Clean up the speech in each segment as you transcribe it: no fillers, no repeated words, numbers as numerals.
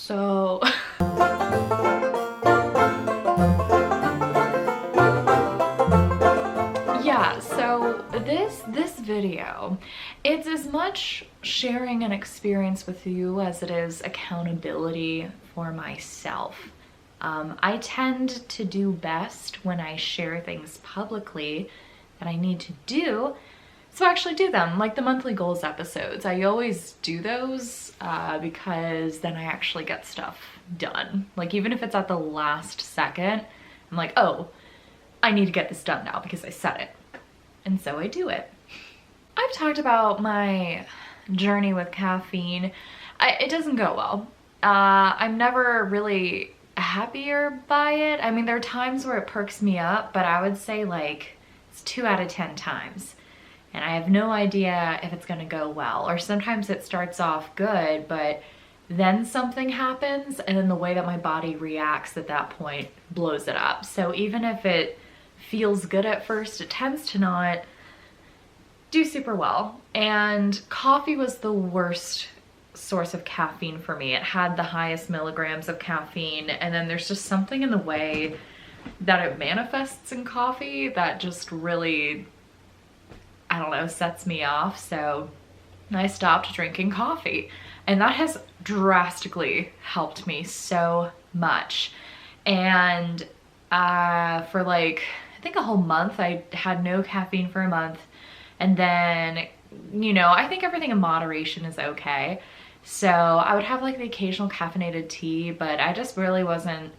So yeah, so this video, it's as much sharing an experience with you as it is accountability for myself. I tend to do best when I share things publicly that I need to do, so I actually do them, like the monthly goals episodes. I always do those because then I actually get stuff done. Like even if it's at the last second, I'm like, oh, I need to get this done now because I said it. And so I do it. I've talked about my journey with caffeine. It doesn't go well. I'm never really happier by it. I mean, there are times where it perks me up, but I would say like it's 2 out of 10 times. And I have no idea if it's gonna go well. Or sometimes it starts off good, but then something happens and then the way that my body reacts at that point blows it up. So even if it feels good at first, it tends to not do super well. And coffee was the worst source of caffeine for me. It had the highest milligrams of caffeine, and then there's just something in the way that it manifests in coffee that just really, I don't know, sets me off. So I stopped drinking coffee, and that has drastically helped me so much. And for like, I think a whole month, I had no caffeine for a month. And then, you know, I think everything in moderation is okay. So I would have like the occasional caffeinated tea, but I just really wasn't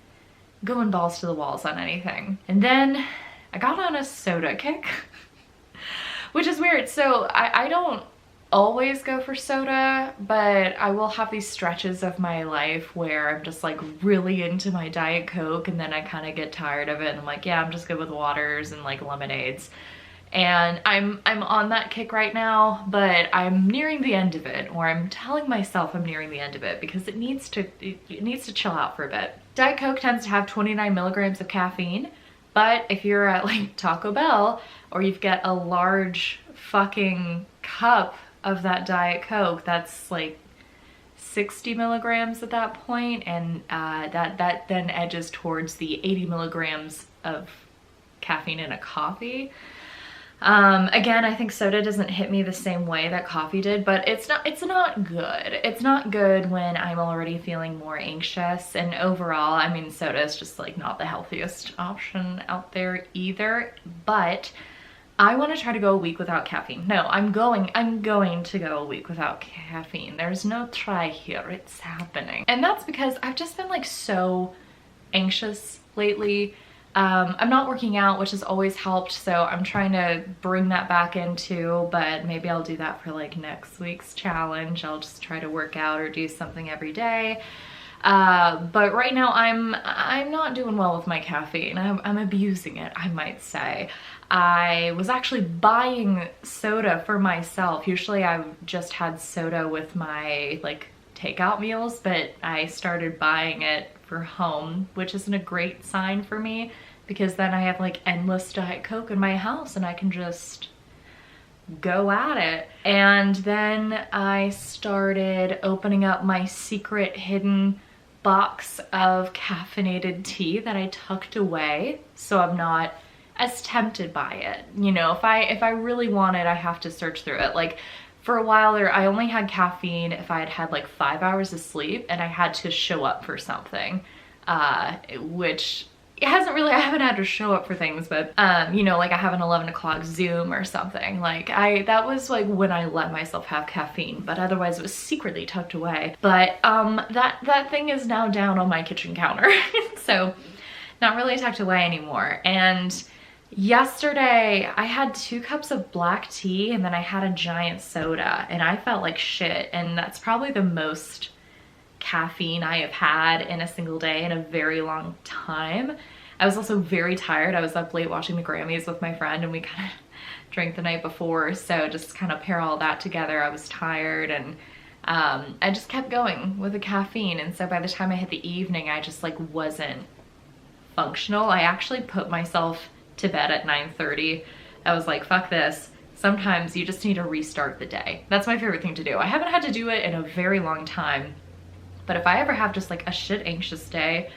going balls to the walls on anything. And then I got on a soda kick, which is weird. So I don't always go for soda, but I will have these stretches of my life where I'm just like really into my Diet Coke, and then I kind of get tired of it and I'm like, yeah, I'm just good with waters and like lemonades. And I'm on that kick right now, but I'm nearing the end of it, or I'm telling myself I'm nearing the end of it because it needs to chill out for a bit. Diet Coke tends to have 29 milligrams of caffeine, but if you're at like Taco Bell or you've got a large fucking cup of that Diet Coke, that's like 60 milligrams at that point, and that then edges towards the 80 milligrams of caffeine in a coffee. Again, I think soda doesn't hit me the same way that coffee did, but it's not good. It's not good when I'm already feeling more anxious, and overall, I mean, soda is just like not the healthiest option out there either, but I want to try to go a week without caffeine. No, I'm going to go a week without caffeine. There's no try here, it's happening. And that's because I've just been like so anxious lately. I'm not working out, which has always helped, so I'm trying to bring that back into, but maybe I'll do that for like next week's challenge. I'll just try to work out or do something every day. But right now I'm not doing well with my caffeine. I'm abusing it, I might say. I was actually buying soda for myself. Usually I've just had soda with my like takeout meals, but I started buying it for home, which isn't a great sign for me because then I have like endless Diet Coke in my house and I can just go at it. And then I started opening up my secret hidden box of caffeinated tea that I tucked away so I'm not as tempted by it. You know, if I really want it, I have to search through it. Like for a while there, I only had caffeine if I had had like 5 hours of sleep and I had to show up for something, which I haven't had to show up for things, but you know, like I have an 11 o'clock Zoom or something. Like that was like when I let myself have caffeine, but otherwise it was secretly tucked away. But that thing is now down on my kitchen counter. So not really tucked away anymore. And yesterday I had 2 cups of black tea and then I had a giant soda and I felt like shit, and that's probably the most caffeine I have had in a single day in a very long time. I was also very tired. I was up late watching the Grammys with my friend and we kind of drank the night before, so just kind of pair all that together, I was tired, and I just kept going with the caffeine. And so by the time I hit the evening, I just like wasn't functional. I actually put myself to bed at 9:30. I was like, fuck this. Sometimes you just need to restart the day. That's my favorite thing to do. I haven't had to do it in a very long time, But if I ever have just like a shit anxious day,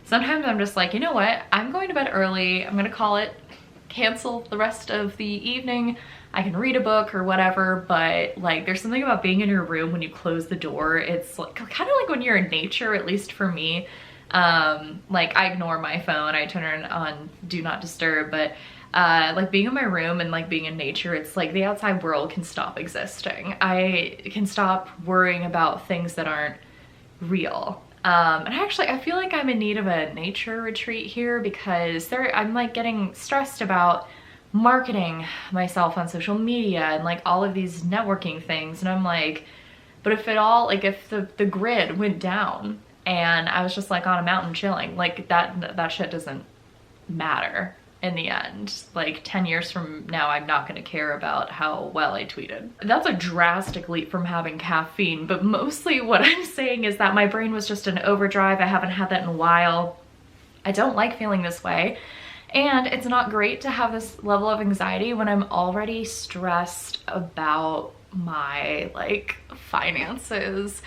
sometimes I'm just like, you know what? I'm going to bed early. I'm gonna call it, cancel the rest of the evening. I can read a book or whatever, but like there's something about being in your room when you close the door. It's like kind of like when you're in nature, at least for me. Like I ignore my phone, I turn it on do not disturb, but like being in my room and like being in nature, it's like the outside world can stop existing. I can stop worrying about things that aren't real. And actually I feel like I'm in need of a nature retreat here, because I'm like getting stressed about marketing myself on social media and like all of these networking things, and I'm like, but if it all, like if the grid went down and I was just like on a mountain chilling, like that shit doesn't matter in the end. Like 10 years from now, I'm not going to care about how well I tweeted. That's a drastic leap from having caffeine, but mostly what I'm saying is that my brain was just in overdrive. I haven't had that in a while. I don't like feeling this way. And it's not great to have this level of anxiety when I'm already stressed about my like finances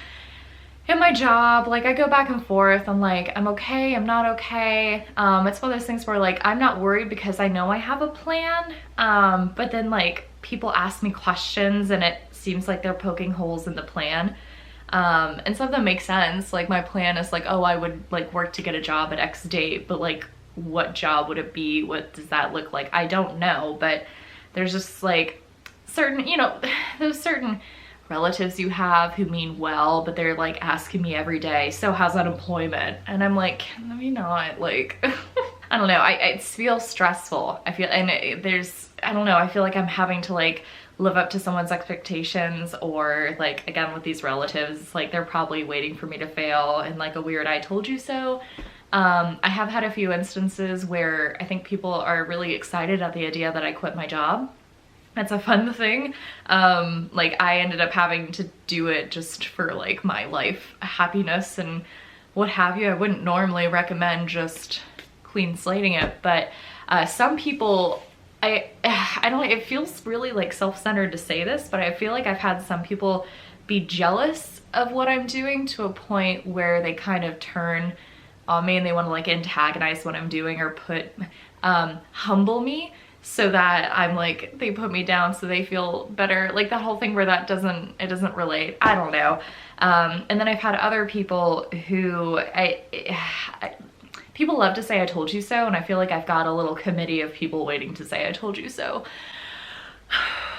and my job. Like I go back and forth. I'm like, I'm okay, I'm not okay. It's one of those things where like I'm not worried because I know I have a plan. But then like people ask me questions and it seems like they're poking holes in the plan. And some of them make sense. Like my plan is like, oh, I would like work to get a job at X date, but like what job would it be? What does that look like? I don't know, but there's just like certain, you know, those certain relatives you have who mean well, but they're like asking me every day, so how's unemployment? And I'm like, let me not, like, I don't know, I feel stressful. I feel, and I don't know, I feel like I'm having to like live up to someone's expectations, or like, again, with these relatives, like they're probably waiting for me to fail and like a weird I told you so. I have had a few instances where I think people are really excited at the idea that I quit my job. That's a fun thing. Like I ended up having to do it just for like my life happiness and what have you. I wouldn't normally recommend just clean slating it, but some people, I don't, it feels really like self-centered to say this, but I feel like I've had some people be jealous of what I'm doing to a point where they kind of turn on me and they want to like antagonize what I'm doing or humble me so that I'm like, they put me down so they feel better. Like that whole thing where it doesn't relate. I don't know. And then I've had other people who people love to say I told you so, and I feel like I've got a little committee of people waiting to say I told you so.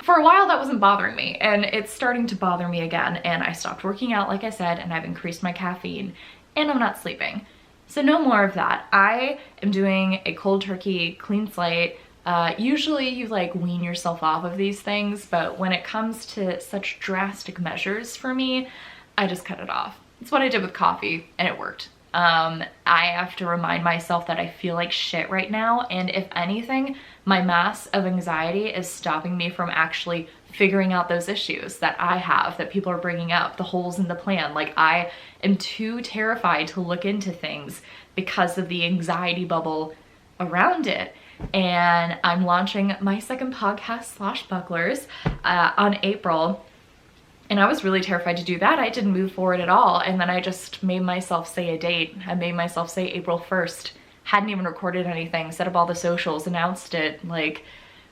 For a while that wasn't bothering me, and it's starting to bother me again, and I stopped working out like I said, and I've increased my caffeine, and I'm not sleeping. So no more of that. I am doing a cold turkey, clean slate. Usually you like wean yourself off of these things, but when it comes to such drastic measures for me, I just cut it off. It's what I did with coffee, and it worked. I have to remind myself that I feel like shit right now, and if anything, my mass of anxiety is stopping me from actually figuring out those issues that I have, that people are bringing up, the holes in the plan. Like I am too terrified to look into things because of the anxiety bubble around it. And I'm launching my second podcast, Swashbucklers, on April. And I was really terrified to do that. I didn't move forward at all. And then I just made myself say a date. I made myself say April 1st. Hadn't even recorded anything, set up all the socials, announced it like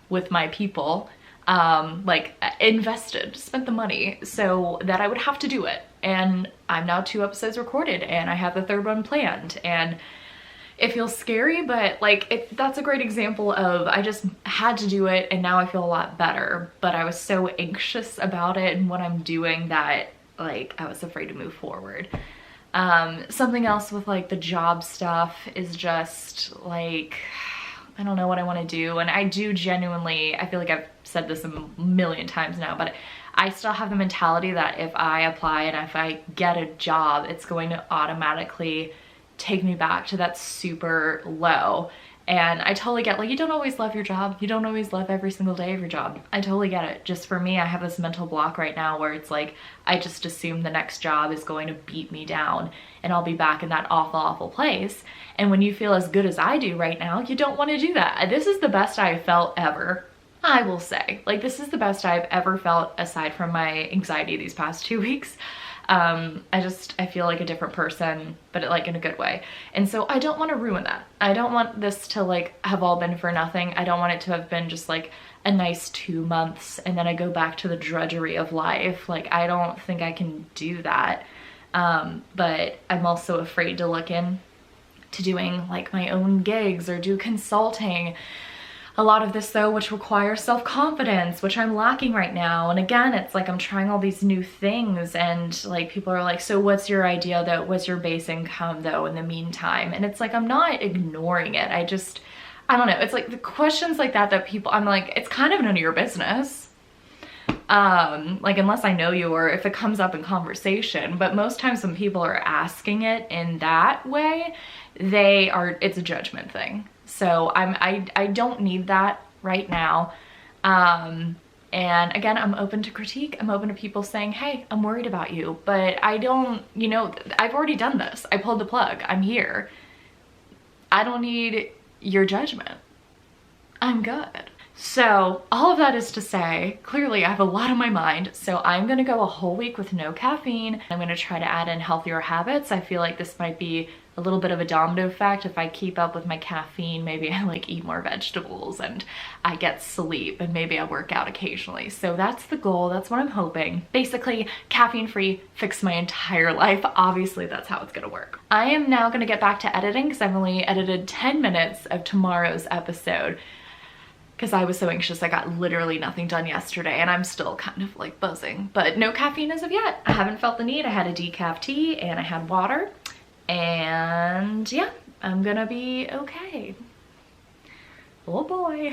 with my people, like invested, spent the money so that I would have to do it. And I'm now 2 episodes recorded and I have the 3rd one planned. And it feels scary, but like that's a great example of I just had to do it and now I feel a lot better. But I was so anxious about it and what I'm doing that like I was afraid to move forward. Something else with like the job stuff is just like, I don't know what I want to do. And I do genuinely, I feel like I've said this a million times now, but I still have the mentality that if I apply and if I get a job, it's going to automatically take me back to that super low. And I totally get, like, you don't always love your job. You don't always love every single day of your job. I totally get it. Just for me, I have this mental block right now where it's like, I just assume the next job is going to beat me down and I'll be back in that awful, awful place. And when you feel as good as I do right now, you don't want to do that. This is the best I've felt ever, I will say. Like, this is the best I've ever felt aside from my anxiety these past 2 weeks. I feel like a different person, but like in a good way. And so I don't want to ruin that. I don't want this to like have all been for nothing. I don't want it to have been just like a nice 2 months and then I go back to the drudgery of life. Like, I don't think I can do that. But I'm also afraid to look in to doing like my own gigs or do consulting. A lot of this though, which requires self-confidence, which I'm lacking right now. And again, it's like I'm trying all these new things and like people are like, so what's your idea though? What's your base income though in the meantime? And it's like, I'm not ignoring it. I don't know. It's like the questions like that people, I'm like, it's kind of none of your business. Like unless I know you or if it comes up in conversation, but most times when people are asking it in that way, it's a judgment thing. So I don't need that right now. And again, I'm open to critique. I'm open to people saying, hey, I'm worried about you, but I don't, you know, I've already done this. I pulled the plug. I'm here. I don't need your judgment. I'm good. So all of that is to say, clearly I have a lot on my mind. So I'm going to go a whole week with no caffeine. I'm going to try to add in healthier habits. I feel like this might be a little bit of a domino effect. If I keep up with my caffeine, maybe I like eat more vegetables and I get sleep and maybe I work out occasionally. So that's the goal. That's what I'm hoping. Basically, caffeine free, fix my entire life. Obviously, that's how it's going to work. I am now going to get back to editing because I've only edited 10 minutes of tomorrow's episode because I was so anxious. I got literally nothing done yesterday and I'm still kind of like buzzing, but no caffeine as of yet. I haven't felt the need. I had a decaf tea and I had water and yeah, I'm gonna be okay. Oh boy.